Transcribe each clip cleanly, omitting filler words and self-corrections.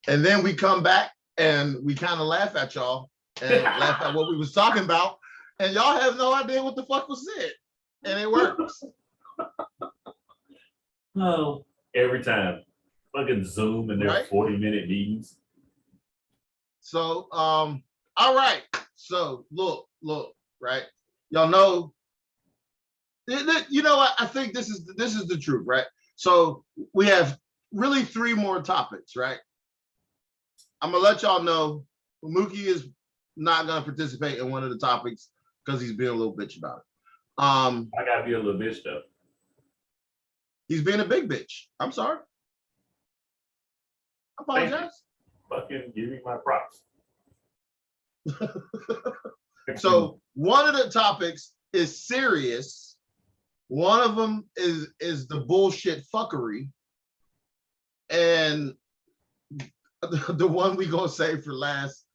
And then we come back and we kind of laugh at y'all and laugh at what we was talking about. And y'all have no idea what the fuck was said. And it works. Oh, every time. Fucking Zoom and their Right? 40-minute meetings. So, all right. So look, right? Y'all know, you know what? I think this is the truth, right? So we have really 3 more topics, right? I'm gonna let y'all know Mookie is not gonna participate in one of the topics because he's being a little bitch about it. I gotta be a little bitch though. He's being a big bitch. I'm sorry. I apologize. Fucking give me my props. So one of the topics is serious. One of them is the bullshit fuckery, and the one we gonna save for last.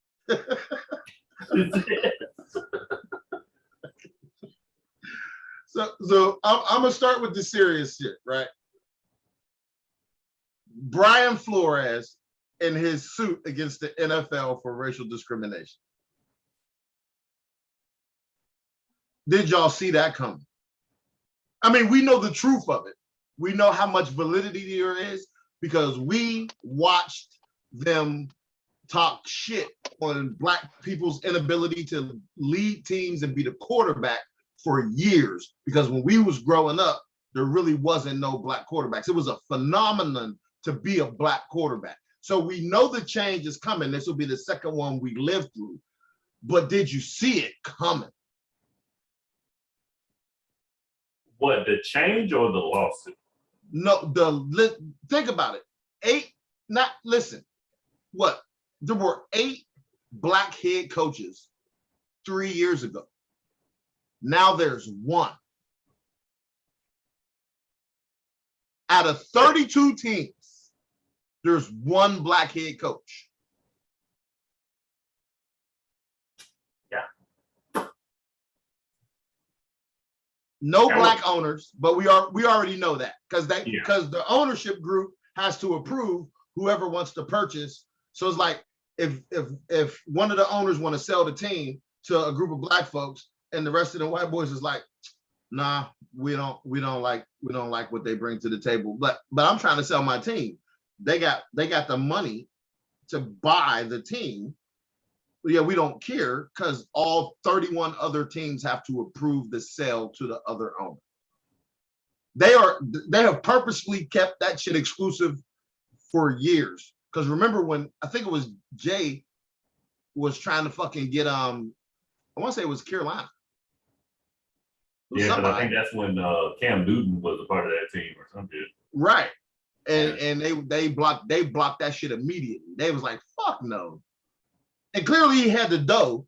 So I'm gonna start with the serious shit, right? Brian Flores in his suit against the NFL for racial discrimination. Did y'all see that coming? I mean, we know the truth of it. We know how much validity there is because we watched them talk shit on black people's inability to lead teams and be the quarterback for years. Because when we was growing up, there really wasn't no black quarterbacks. It was a phenomenon to be a black quarterback. So we know the change is coming. This will be the second one we lived through. But did you see it coming? What, the change or the lawsuit? No, think about it. There were 8 black head coaches 3 years ago. Now there's 1. Out of 32 teams, there's 1 black head coach. Yeah. No black owners, but we already know that because the ownership group has to approve whoever wants to purchase. So it's like if one of the owners want to sell the team to a group of black folks and the rest of the white boys is like, nah, we don't like what they bring to the table. But I'm trying to sell my team. They got the money to buy the team. Yeah, we don't care because all 31 other teams have to approve the sale to the other owner. They have purposely kept that shit exclusive for years. Because remember when I think it was Jay was trying to fucking get I want to say it was Carolina. Yeah, because I think that's when Cam Newton was a part of that team or something. Right. And they blocked that shit immediately. They was like, fuck no. And clearly he had the dough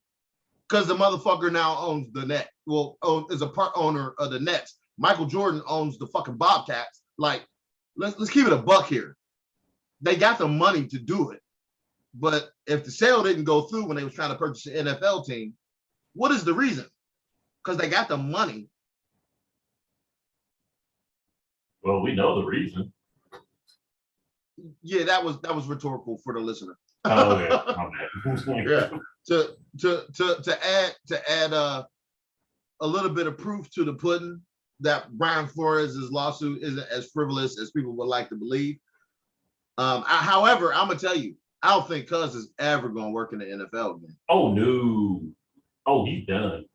because the motherfucker now owns the net. Well, is a part owner of the Nets. Michael Jordan owns the fucking Bobcats. Like, let's keep it a buck here. They got the money to do it. But if the sale didn't go through when they was trying to purchase an NFL team, what is the reason? Because they got the money. Well, we know the reason. Yeah, that was rhetorical for the listener. Oh, okay. Yeah. To add a little bit of proof to the pudding that Brian Flores' lawsuit isn't as frivolous as people would like to believe. However, I'm gonna tell you, I don't think Cuz is ever gonna work in the NFL again. Oh no. Oh, he's done.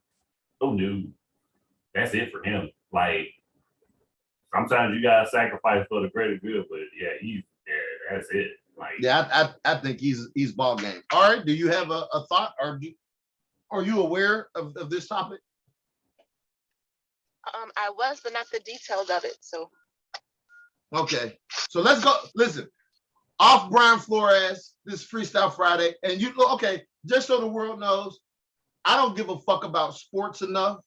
Oh no. That's it for him. Like sometimes you gotta sacrifice for the greater good, but that's it. Like I think he's ball game. All right. Do you have a thought, or are you aware of this topic? I was, but not the details of it. So okay. So let's go. Listen, off Brian Flores, this Freestyle Friday, and just so the world knows, I don't give a fuck about sports enough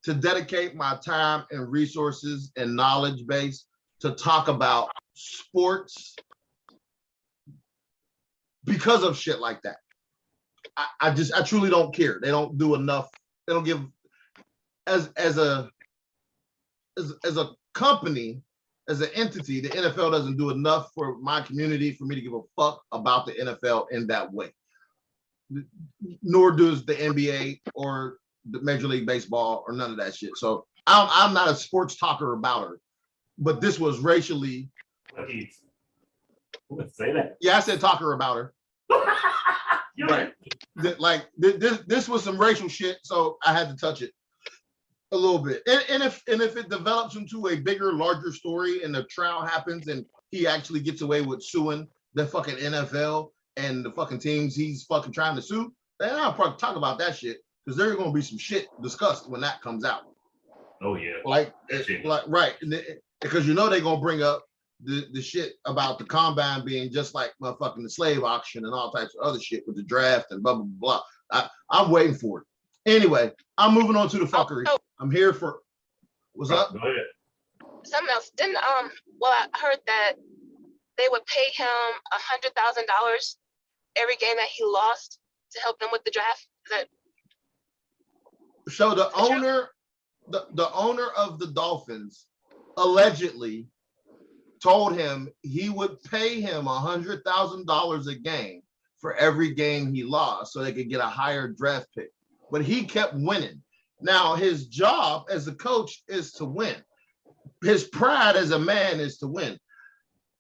to dedicate my time and resources and knowledge base to talk about sports because of shit like that. I truly don't care. They don't do enough. They don't give as a company, as an entity, the NFL doesn't do enough for my community for me to give a fuck about the NFL in that way. Nor does the NBA or the Major League Baseball or none of that shit. So I'm not a sports talker about her, but this was racially. Say that. Yeah, I said talker about her. Right. Like this was some racial shit, so I had to touch it a little bit. And if it develops into a bigger, larger story, and the trial happens, and he actually gets away with suing the fucking NFL and the fucking teams he's fucking trying to sue, then I'll probably talk about that shit, because there's gonna be some shit discussed when that comes out. Oh yeah. Like right, because you know they're gonna bring up the shit about the combine being just like motherfucking the slave auction and all types of other shit with the draft and blah blah blah. I'm waiting for it. Anyway, I'm moving on to the fuckery. I'm here for what's up? Go ahead. Something else. Didn't well, I heard that they would pay him $100,000 every game that he lost to help them with the draft. Is that so? The owner of the Dolphins allegedly told him he would pay him $100,000 a game for every game he lost so they could get a higher draft pick. But he kept winning. Now, his job as a coach is to win. His pride as a man is to win.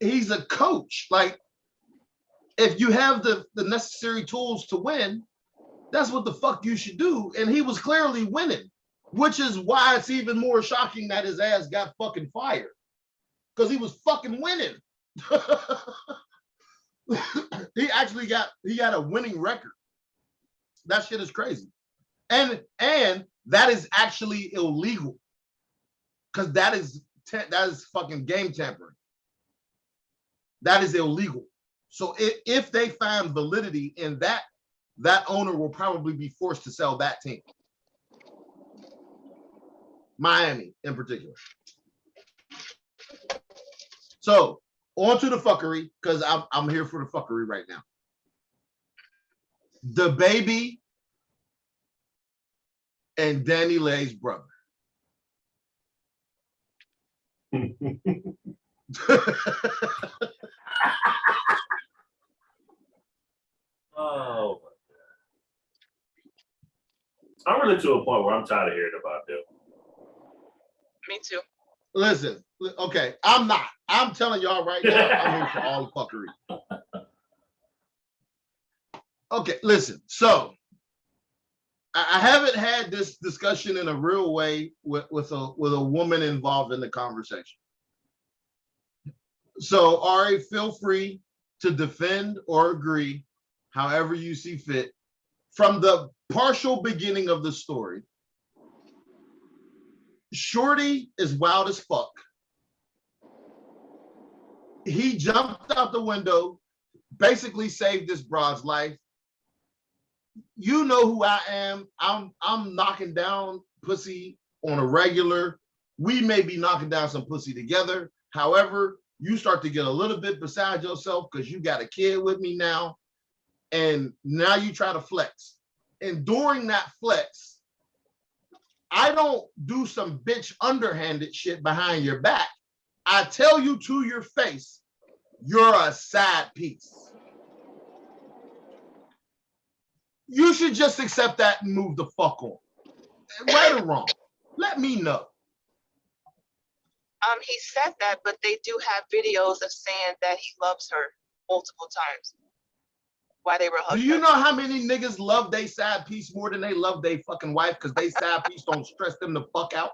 He's a coach. Like, if you have the necessary tools to win, that's what the fuck you should do. And he was clearly winning, which is why it's even more shocking that his ass got fucking fired. Because he was fucking winning. he got a winning record. That shit is crazy. And that is actually illegal. Because that is fucking game tampering. That is illegal. So if they find validity in that, that owner will probably be forced to sell that team. Miami in particular. So on to the fuckery, because I'm here for the fuckery right now. The baby and Danny Lay's brother. Oh, I'm really to a point where I'm tired of hearing about them. Me too. Listen, okay, I'm not. I'm telling y'all right now, I'm here for all the fuckery. Okay, listen. So I haven't had this discussion in a real way with a woman involved in the conversation. So Ari, feel free to defend or agree, however you see fit. From the partial beginning of the story, Shorty is wild as fuck. He jumped out the window, basically saved this broad's life. You know who I am. I'm knocking down pussy on a regular. We may be knocking down some pussy together. However, you start to get a little bit beside yourself because you got a kid with me now. And now you try to flex. And during that flex, I don't do some bitch underhanded shit behind your back. I tell you to your face, you're a side piece. You should just accept that and move the fuck on. Right or wrong? Let me know. He said that, but they do have videos of saying that he loves her multiple times while they were hugging. Do you know how many niggas love they side piece more than they love they fucking wife because they side piece don't stress them the fuck out?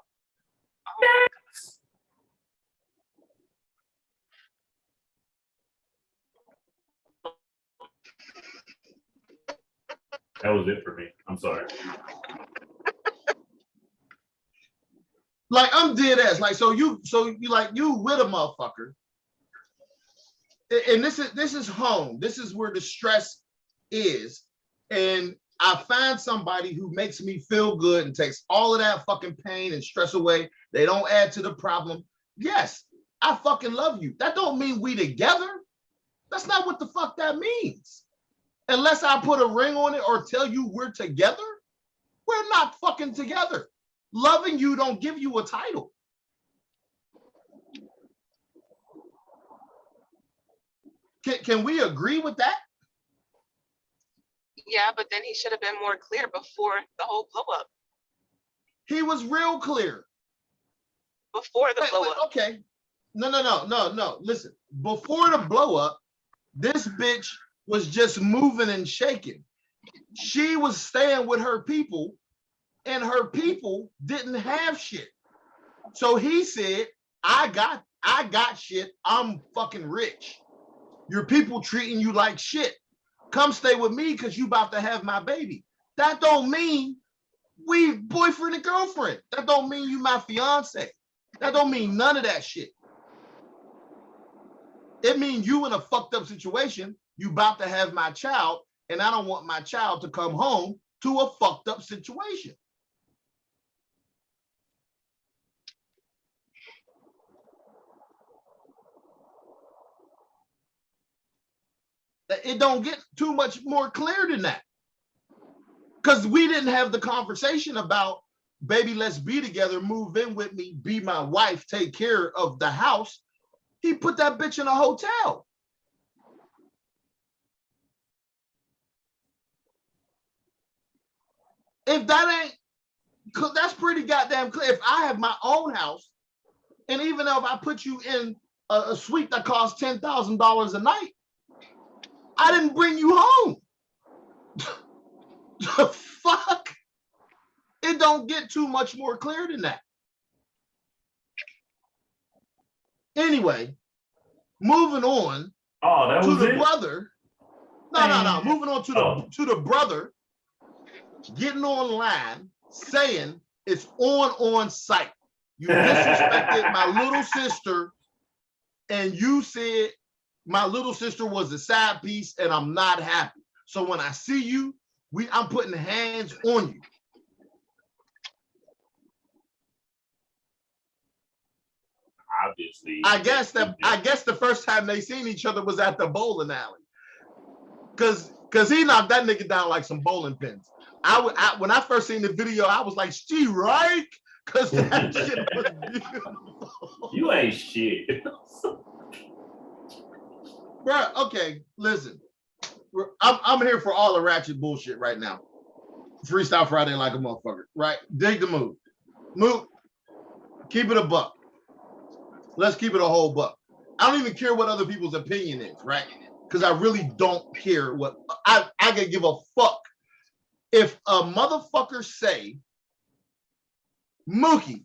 That was it for me. I'm sorry. Like, I'm dead ass. Like, so you with a motherfucker. And this is home. This is where the stress is. And I find somebody who makes me feel good and takes all of that fucking pain and stress away. They don't add to the problem. Yes, I fucking love you. That don't mean we together. That's not what the fuck that means. Unless I put a ring on it or tell you we're together, we're not fucking together. Loving you don't give you a title. Can we agree with that? Yeah, but then he should have been more clear before the whole blow up. He was real clear. Before the blow up. Okay. No. Listen, before the blow up, this bitch was just moving and shaking. She was staying with her people, and her people didn't have shit. So he said, I got shit. I'm fucking rich. Your people treating you like shit. Come stay with me because you about to have my baby. That don't mean we boyfriend and girlfriend. That don't mean you my fiance. That don't mean none of that shit. It means you in a fucked up situation. You about to have my child, and I don't want my child to come home to a fucked up situation. It don't get too much more clear than that. Because we didn't have the conversation about, baby, let's be together, move in with me, be my wife, take care of the house. He put that bitch in a hotel. If that ain't, that's pretty goddamn clear. If I have my own house, and even if I put you in a suite that costs $10,000 a night, I didn't bring you home. The fuck? It don't get too much more clear than that. Anyway, moving on to the brother. No. Moving on to the brother getting online saying it's on site. You disrespected my little sister, and you said my little sister was a side piece, and I'm not happy. So when I see you, I'm putting hands on you. Obviously, I guess the first time they seen each other was at the bowling alley, because he knocked that nigga down like some bowling pins. When I first seen the video, I was like, "She right?" Because that shit was beautiful. You ain't shit. Bro, okay, listen. I'm here for all the ratchet bullshit right now. Freestyle Friday like a motherfucker, right? Dig the move. Move. Keep it a buck. Let's keep it a whole buck. I don't even care what other people's opinion is, right? Because I really don't care what I can give a fuck. If a motherfucker say, Mookie,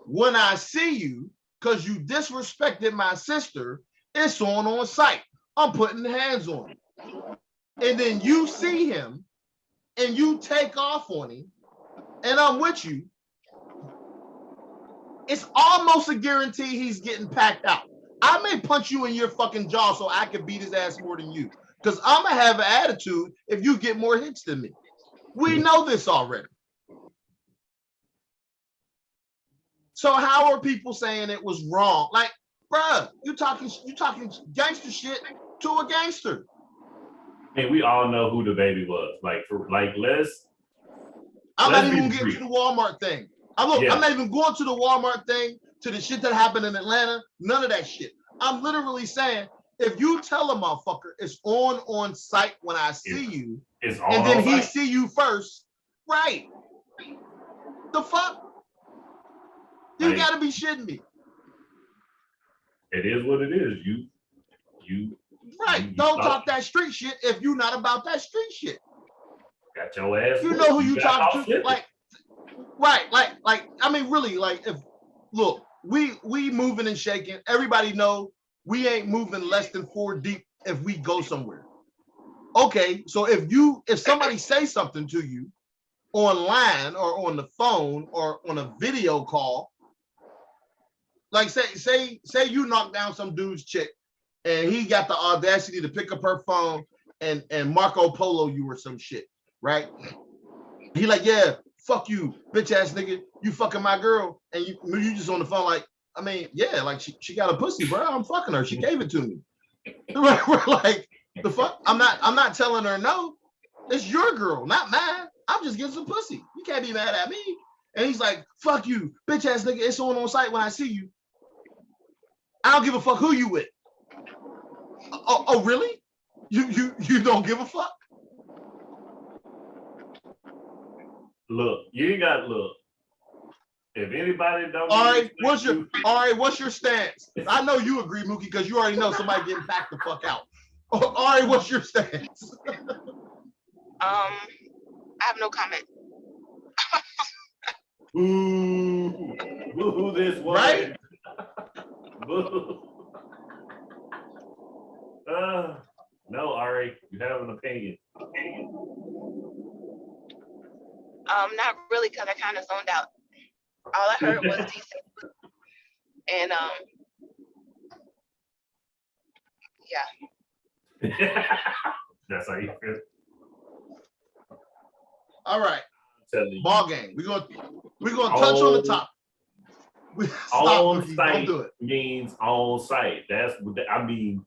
when I see you, because you disrespected my sister, it's on site. I'm putting hands on him. And then you see him and you take off on him, and I'm with you, it's almost a guarantee he's getting packed out. I may punch you in your fucking jaw so I can beat his ass more than you. Because I'm going to have an attitude if you get more hits than me. We know this already. So how are people saying it was wrong? Like, bruh, you talking gangster shit to a gangster. And we all know who the baby was. I'm not even getting to the Walmart thing. I'm not even going to the Walmart thing, to the shit that happened in Atlanta. None of that shit. I'm literally saying, if you tell a motherfucker it's on site when I see you, and then he see you first, right? The fuck? You gotta be shitting me. It is what it is. You right. Don't talk that street shit if you're not about that street shit. Got your ass. You know who you talk to. Like, right, like, I mean, really, like, if look, we moving and shaking. Everybody know we ain't moving less than 4 deep if we go somewhere. Okay, so if somebody say something to you online or on the phone or on a video call, like say you knock down some dude's chick and he got the audacity to pick up her phone and Marco Polo you or some shit, right? He like, yeah, fuck you, bitch ass nigga, you fucking my girl, and you just on the phone like, I mean, yeah, like she got a pussy, bro. I'm fucking her. She gave it to me. We're like, the fuck? I'm not telling her no. It's your girl, not mine. I'm just getting some pussy. You can't be mad at me. And he's like, fuck you, bitch ass nigga. It's on site when I see you. I don't give a fuck who you with. Oh, really? You don't give a fuck? Look, you ain't got to look. If anybody don't, all right, what's your stance? I know you agree, Mookie, because you already know somebody getting packed the fuck out. All right, what's your stance? I have no comment. Boo this one. Right? Boo. No, Ari, you have an opinion. Not really, because I kind of zoned out. All I heard was decent. And yeah. That's how you feel. All right. Ball game. We're gonna touch on the top. On site do it. Means on site. That's what I mean.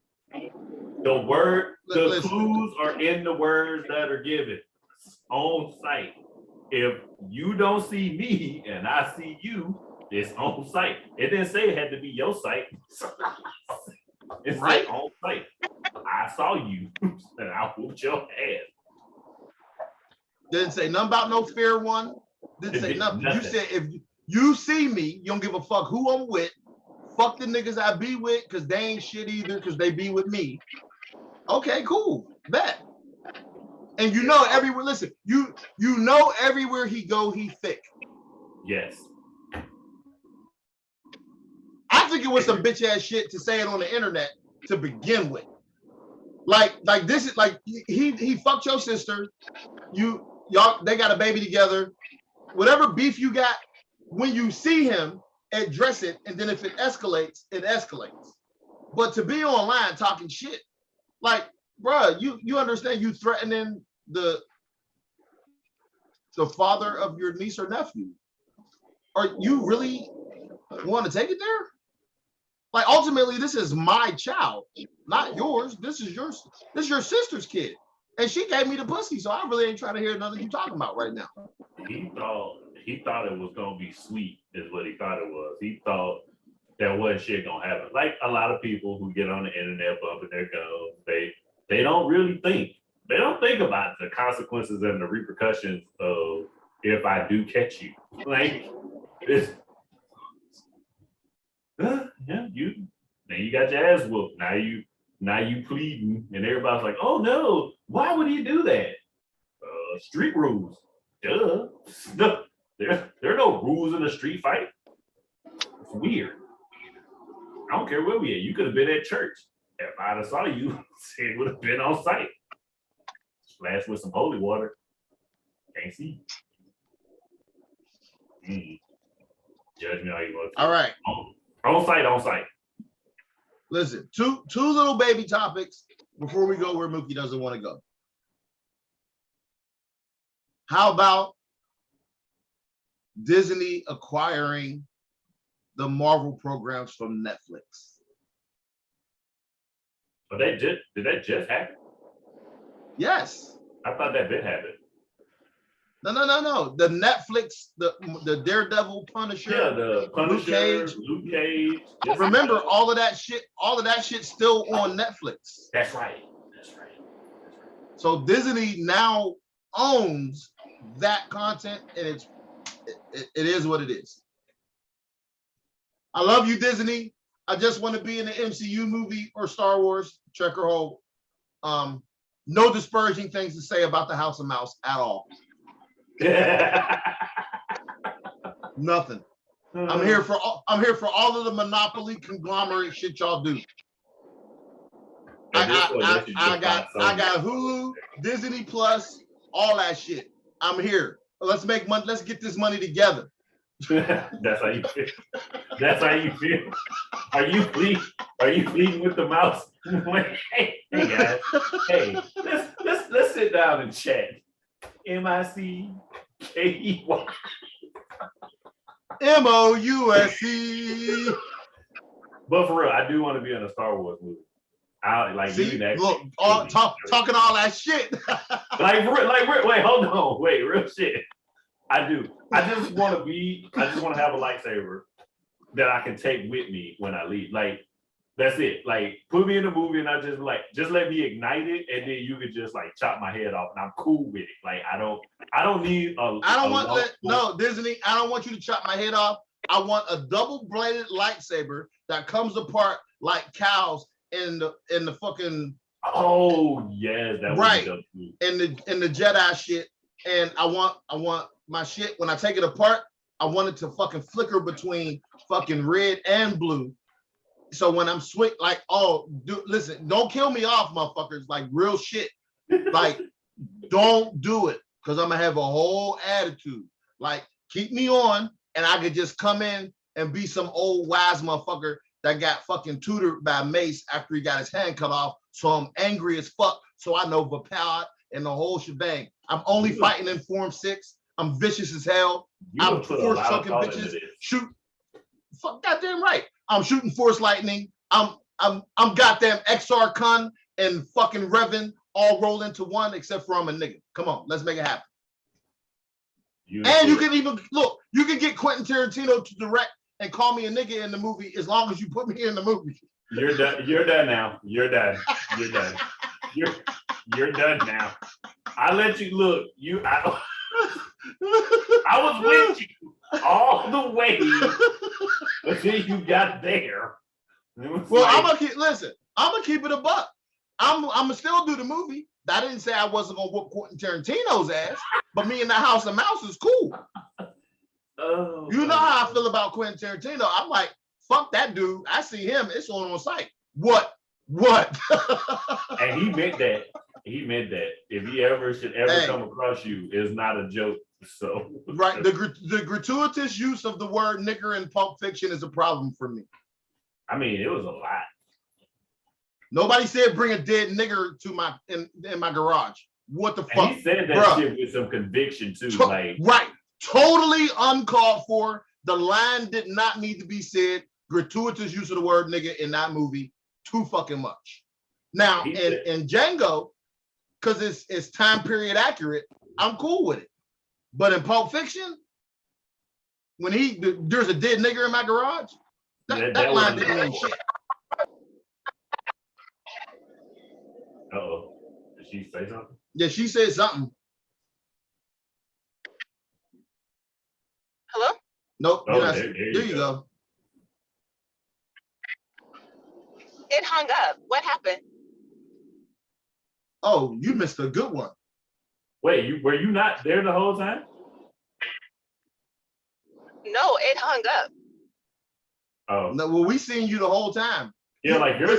The clues are in the words that are given. On site. If you don't see me and I see you, it's on site. It didn't say it had to be your site. It's right on site. I saw you and I whooped your ass. Didn't say nothing about no fair one. Didn't say nothing. You said if you see me, you don't give a fuck who I'm with. Fuck the niggas I be with, because they ain't shit either, because they be with me. Okay, cool. Bet. And you know everywhere, listen, you know everywhere he go, he thick. Yes. I think it was some bitch ass shit to say it on the internet to begin with. Like this is like he fucked your sister. Y'all they got a baby together. Whatever beef you got, when you see him, address it, and then if it escalates, it escalates. But to be online talking shit, like, bruh, you understand you threatening the father of your niece or nephew. Are you really want to take it there? Like, ultimately, this is my child, not yours. This is your sister's kid. And she gave me the pussy, so I really ain't trying to hear nothing you talking about right now. He thought it was gonna be sweet, is what he thought it was. He thought that wasn't shit gonna happen. Like a lot of people who get on the internet bumping their gums, they don't really think. They don't think about the consequences and the repercussions of if I do catch you. Like it's yeah, you got your ass whooped. Now you pleading, and everybody's like, oh no, why would he do that? Street rules. Duh. No, there are no rules in a street fight. It's weird. I don't care where we at. You could have been at church. If I'd have saw you, it would have been on site. Splash with some holy water. Can't see. Judge me how you want to. All right. On site. Listen, two little baby topics before we go where Mookie doesn't want to go. How about Disney acquiring the Marvel programs from Netflix? But did that just happen? Yes. I thought that did happen. No. The Netflix, the Daredevil, Punisher, yeah, the Punisher, Luke Cage. Remember, all of that shit still on Netflix. That's right. So Disney now owns that content, and it is what it is. I love you, Disney. I just want to be in the MCU movie or Star Wars. Check or hold. No disparaging things to say about the House of Mouse at all. Nothing. I'm here for all of the monopoly conglomerate shit y'all do. I got Hulu, Disney Plus, all that shit. I'm here. Let's make money. Let's get this money together. That's how you feel. That's how you feel. Are you pleading with the mouse? Hey guys. Hey, let's sit down and chat. MICKEY. MOUSE. But for real, I do want to be in a Star Wars movie. I like see, look, talking all that shit. Wait, hold on, real shit. I do. I just want to have a lightsaber that I can take with me when I leave. Like, That's it. Like, put me in a movie and I just let me ignite it, and then you could just like chop my head off, and I'm cool with it. Like, I don't need Disney. I don't want you to chop my head off. I want a double-bladed lightsaber that comes apart like cows in the fucking. Oh yeah, that right in the Jedi shit. And I want my shit when I take it apart. I want it to fucking flicker between fucking red and blue. So when I'm switch, like, listen, don't kill me off, motherfuckers. Like, real shit. Like, don't do it, because I'm gonna have a whole attitude. Like, keep me on, and I could just come in and be some old wise motherfucker that got fucking tutored by Mace after he got his hand cut off. So I'm angry as fuck. So I know Vapad and the whole shebang. I'm only fighting in Form 6. I'm vicious as hell. I'm force choking bitches. Shoot. Fuck goddamn right. I'm shooting force lightning. I'm goddamn XR Kun and fucking Revan all roll into one, except for I'm a nigga. Come on, let's make it happen. You can even look, you can get Quentin Tarantino to direct and call me a nigga in the movie as long as you put me in the movie. You're done. You're done now. You're done. You're done. You're done now. I let you look. I was with you all the way, but then you got there. Well, I'm gonna keep it a buck. I'm gonna still do the movie. I didn't say I wasn't gonna whoop Quentin Tarantino's ass, but me in the House of Mouse is cool. Oh, you know how I feel about Quentin Tarantino. I'm like, fuck that dude. I see him. It's on site. What? And he meant that. He meant that. If he should come across you, it's not a joke. So right, the gratuitous use of the word nigger in Pulp Fiction is a problem for me. I mean, it was a lot. Nobody said bring a dead nigger to my in my garage. What the fuck? He said that shit with some conviction too. Right, totally uncalled for. The line did not need to be said. Gratuitous use of the word nigger in that movie, too fucking much. Now in Django, because it's time period accurate, I'm cool with it. But in Pulp Fiction, when there's a dead nigger in my garage, that line didn't mean shit. Uh-oh. Did she say something? Yeah, she said something. Hello? Nope. There you go. It hung up. What happened? Oh, you missed a good one. Wait, were you not there the whole time? No, it hung up. Oh. No, well, we seen you the whole time. Yeah, your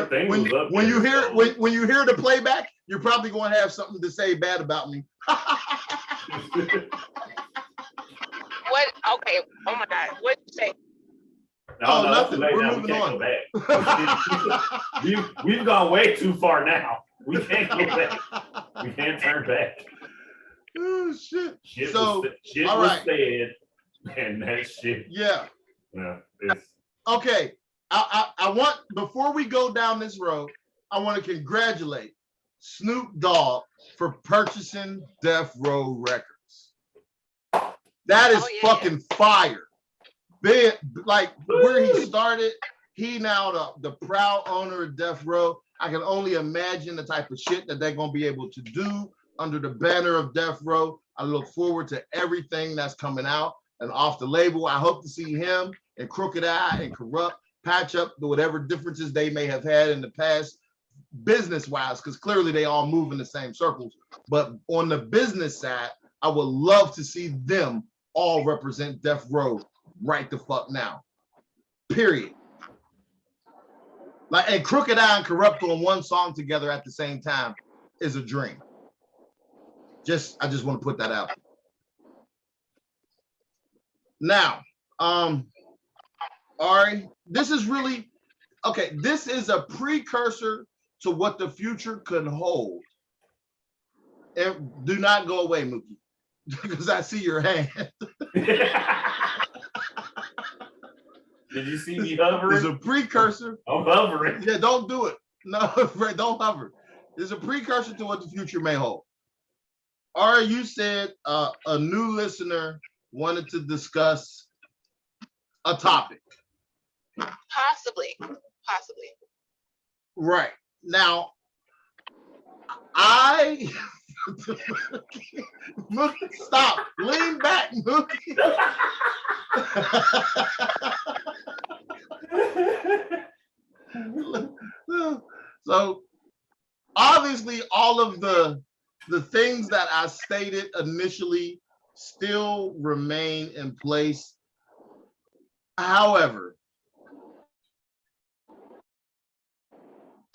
thing was up. When you hear the playback, you're probably going to have something to say bad about me. What? Okay. Oh my God. What'd you say? No, nothing. We're moving on. We've gone way too far now. We can't go back. We can't turn back. Oh shit. Shit was said, and that shit. Yeah. It's okay. I want, before we go down this road, I want to congratulate Snoop Dogg for purchasing Death Row Records. That is fucking fire. Like where he started, he now the proud owner of Death Row. I can only imagine the type of shit that they're gonna be able to do under the banner of Death Row. I look forward to everything that's coming out and off the label. I hope to see him and Crooked Eye and Corrupt patch up the whatever differences they may have had in the past business-wise, because clearly they all move in the same circles. But on the business side, I would love to see them all represent Death Row right the fuck now. Period. Like, and Crooked Eye and Corrupt on one song together at the same time is a dream. I just want to put that out. Now, Ari, this is really, okay, this is a precursor to what the future could hold. And do not go away, Mookie, because I see your hand. Did you see me hovering? It's a precursor. I'm hovering. Yeah, don't do it. No, Fred, don't hover. It's a precursor to what the future may hold. Ari, you said a new listener wanted to discuss a topic. possibly. Right. Now, I Mookie, stop. Lean back, Mookie. So obviously all of the things that I stated initially still remain in place. However,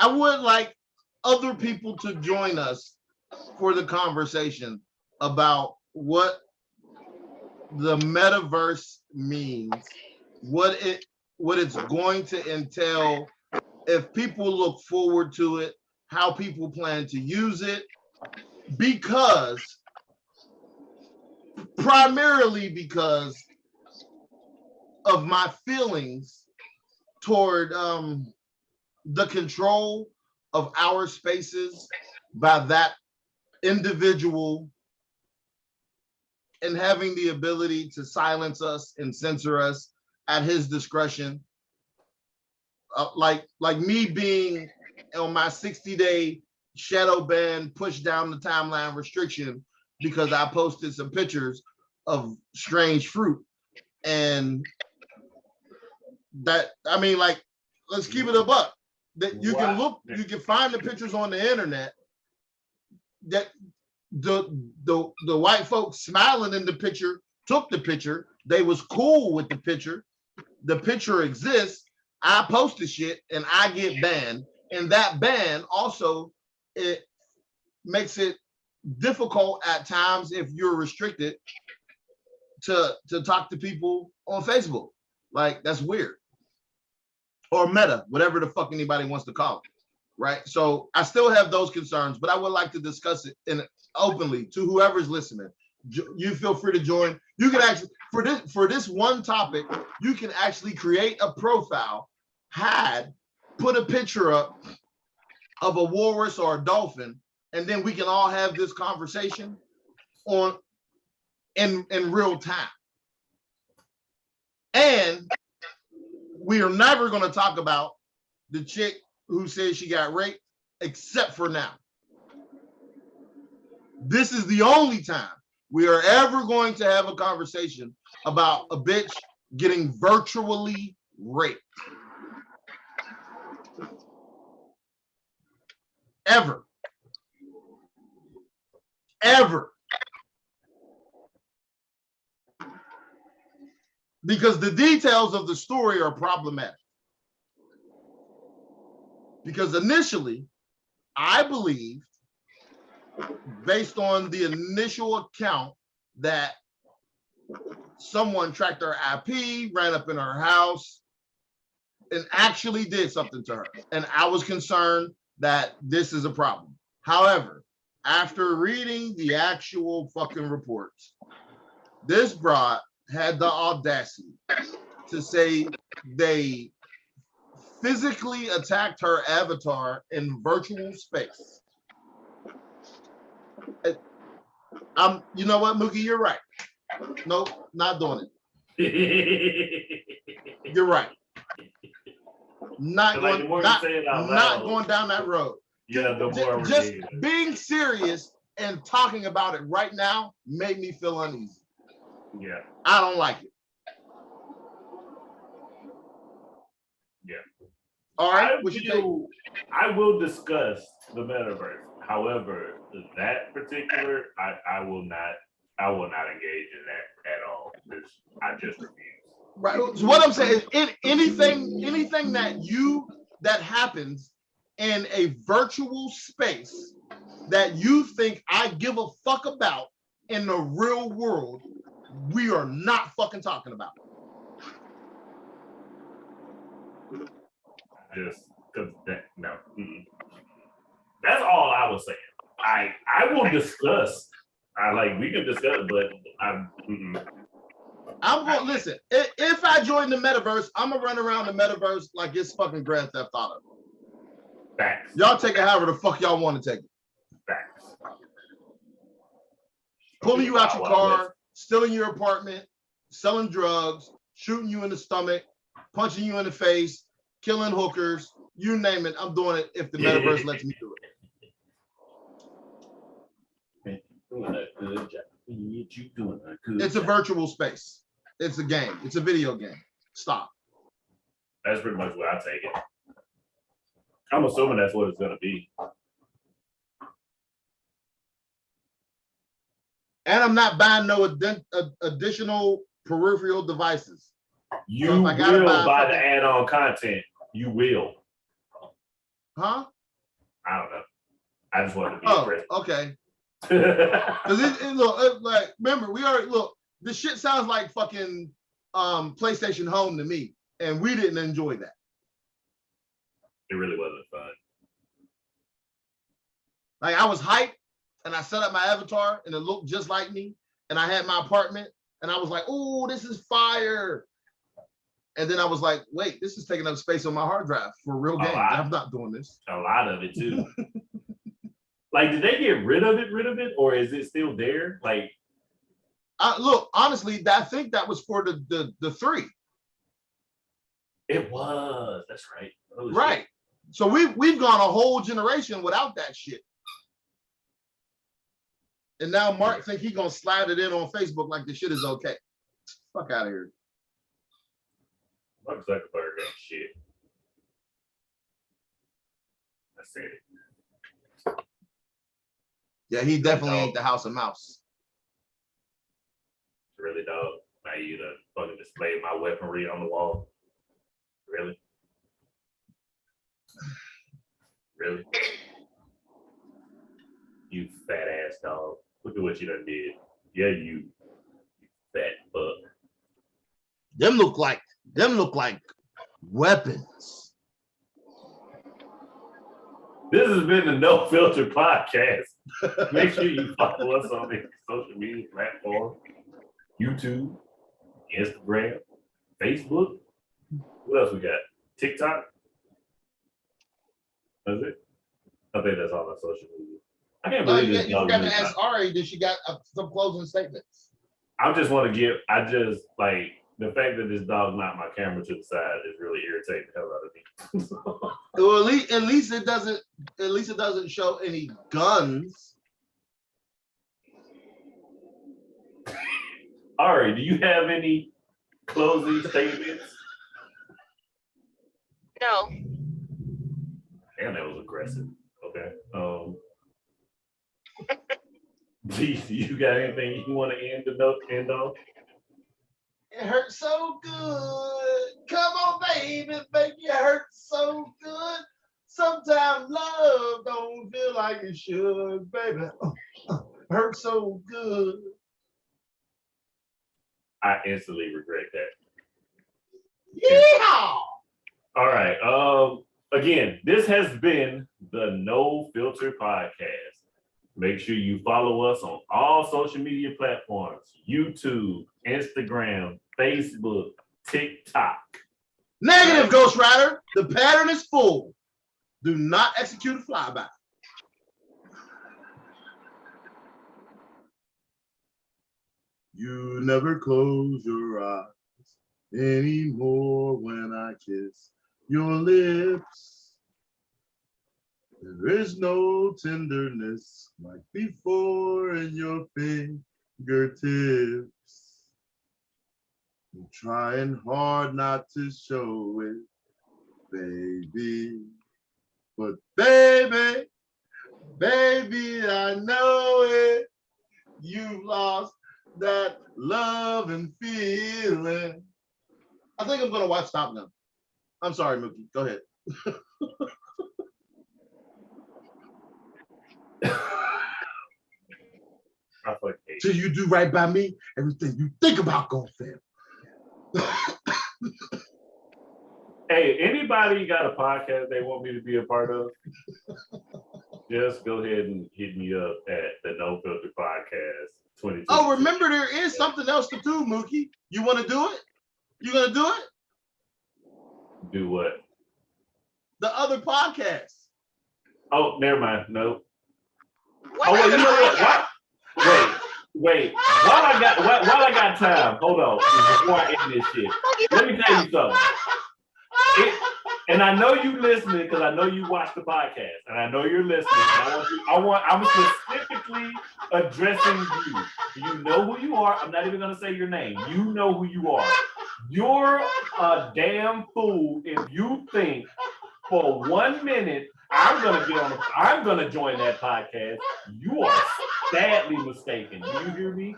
I would like other people to join us for the conversation about what the metaverse means, what it's going to entail, if people look forward to it, how people plan to use it, primarily because of my feelings toward the control of our spaces by that individual and having the ability to silence us and censor us at his discretion. Like me being on my 60-day shadow ban, push down the timeline restriction because I posted some pictures of strange fruit. And that, I mean, like, let's keep it a buck. That you can look, you can find the pictures on the internet that the white folks smiling in the picture took the picture. They was cool with the picture. The picture exists. I post the shit and I get banned. And that ban also, it makes it difficult at times if you're restricted to talk to people on Facebook. Like, that's weird. Or Meta, whatever the fuck anybody wants to call it, right? So I still have those concerns, but I would like to discuss it openly to whoever's listening. You feel free to join. You can actually, for this one topic, you can actually create a profile, put a picture up of a walrus or a dolphin, and then we can all have this conversation in real time. And we are never going to talk about the chick who says she got raped, except for now. This is the only time we are ever going to have a conversation about a bitch getting virtually raped. Ever. Ever. Because the details of the story are problematic. Because initially, I believed, based on the initial account, that someone tracked her IP, ran up in her house, and actually did something to her. And I was concerned that this is a problem. However, after reading the actual fucking reports, this broad had the audacity to say they physically attacked her avatar in virtual space. You know what, Mookie, you're right. Nope, not doing it. You're right. Not going down that road. Yeah, the more just being serious and talking about it right now made me feel uneasy. Yeah. I don't like it. Yeah. All right. I will discuss the metaverse. However, that particular, I will not engage in that at all. I just refuse. Right. So what I'm saying is anything that happens in a virtual space that you think I give a fuck about in the real world, we are not fucking talking about. Just because no. That's all I was saying. I will discuss. We can discuss, but I'm going to listen. If I join the metaverse, I'm gonna run around the metaverse like it's fucking Grand Theft Auto. Facts. Y'all take it however the fuck y'all want to take it. Facts. Pulling you out your car, stealing your apartment, selling drugs, shooting you in the stomach, punching you in the face, killing hookers, you name it. I'm doing it if the metaverse lets me do it. Doing a good job. You doing a good It's a job. virtual space. It's a game. It's a video game. Stop. That's pretty much what I take it. I'm assuming that's what it's gonna be. And I'm not buying no additional peripheral devices. You So if I gotta will buy fucking- the add-on content. You will. Huh? I don't know. I just wanted to be Oh, aggressive. okay. Because it look like, remember, we already look. This shit sounds like fucking PlayStation Home to me, and we didn't enjoy that. It really wasn't fun. Like I was hyped, and I set up my avatar, and it looked just like me, and I had my apartment, and I was like, "Oh, this is fire!" And then I was like, "Wait, this is taking up space on my hard drive for real games. I'm not doing this." A lot of it too. Like, did they get rid of it, or is it still there? Like, Look, honestly, I think that was for the 3. it was. That's right. Oh, Right. shit. So we've gone a whole generation without that shit. And now Mark think he gonna slide it in on Facebook like the shit is okay. Fuck out of here. Mark Zuckerberg ain't shit. I said it. Yeah, he definitely ain't the House of Mouse. Really, dog. Now you done fucking displayed my weaponry on the wall. Really? Really? You fat ass dog. Look at what you done did. Yeah, you fat fuck. Them look like weapons. This has been the No Filter Podcast. Make sure you follow us on the social media platform. YouTube, Instagram, Facebook. What else we got? TikTok? That's it? I think that's all on social media. I can't believe this. You forgot to ask Ari that she got some closing statements. I just want to give, I just like the fact that this dog knocked my camera to the side is really irritating the hell out of me. Well, at least it doesn't show any guns. Ari, do you have any closing statements? No. Damn, that was aggressive. Okay. Do you got anything you want to end on? It hurts so good. Come on, baby, make it hurt so good. Sometimes love don't feel like it should, baby. Hurts so good. I instantly regret that. Yeehaw! All right. Again, this has been the No Filter Podcast. Make sure you follow us on all social media platforms: YouTube, Instagram, Facebook, TikTok. Negative, Ghost Rider. The pattern is full. Do not execute a flyby. You never close your eyes anymore when I kiss your lips. There is no tenderness like before in your fingertips. I'm trying hard not to show it, baby. But baby, I know it. You've lost that love and feeling. I think I'm gonna watch Top Gun. I'm sorry, Mookie. Go ahead. Till you do right by me, everything you think about gonna fail. Hey, anybody got a podcast they want me to be a part of? Just go ahead and hit me up at the No Filter Podcast 2020. Oh, remember there is something else to do, Mookie. You want to do it? You gonna do it? Do what? The other podcast. Oh, never mind. No. What Oh wait, you know what? podcast? Wait. While I got time, hold on. Before I end this shit, let me tell you something. And I know you listening because I know you watch the podcast, and I know you're listening. I'm specifically addressing you. You know who you are. I'm not even gonna say your name. You know who you are. You're a damn fool if you think for 1 minute I'm gonna join that podcast. You are sadly mistaken. Do you hear me?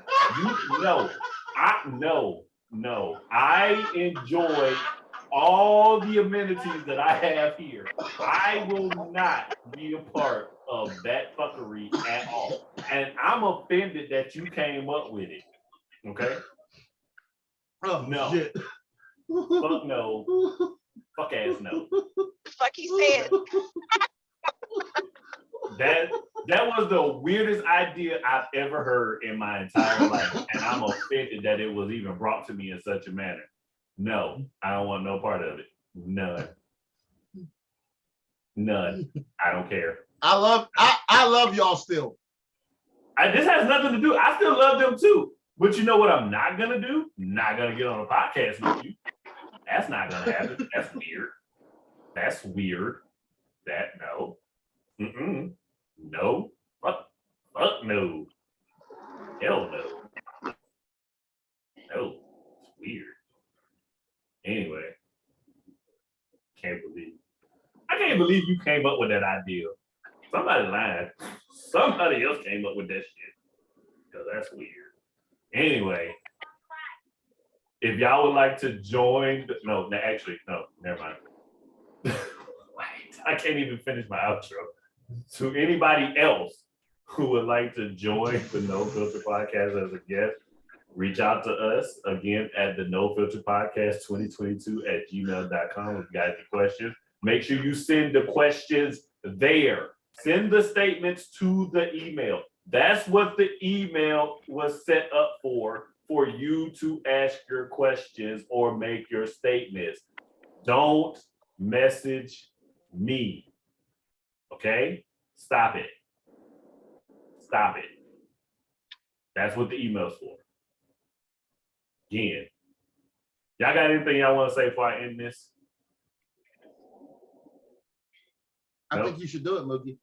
No. I enjoy all the amenities that I have here. I will not be a part of that fuckery at all. And I'm offended that you came up with it. Okay? Oh, no. Shit. Fuck no. Fuck ass no. Fuck he said. That was the weirdest idea I've ever heard in my entire life. And I'm offended that it was even brought to me in such a manner. No, I don't want no part of it. None. I don't care. I love y'all still. This has nothing to do. I still love them too. But you know what I'm not gonna do? Not gonna get on a podcast with you. That's not gonna happen. That's weird. That no. No. Fuck no. Hell no. No. It's weird. Anyway. I can't believe you came up with that idea. Somebody lied. Somebody else came up with that shit. Because that's weird. Anyway. If y'all would like to join, no, never mind. Wait, I can't even finish my outro. To anybody else who would like to join the No Filter Podcast as a guest, reach out to us again at the No Filter Podcast 2022@gmail.com if you got any questions. Make sure you send the questions there. Send the statements to the email. That's what the email was set up for you to ask your questions or make your statements. Don't message me. Okay? Stop it. That's what the email's for. Again. Y'all got anything y'all want to say before I end this? I think you should do it, Mookie.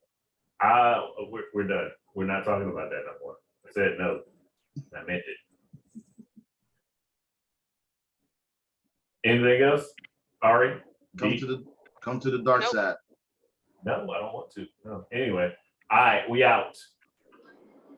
We're done. We're not talking about that no more. I said no. I meant it. Anything else? Ari? Come to the dark side. No, I don't want to. No. Anyway, all right, we out.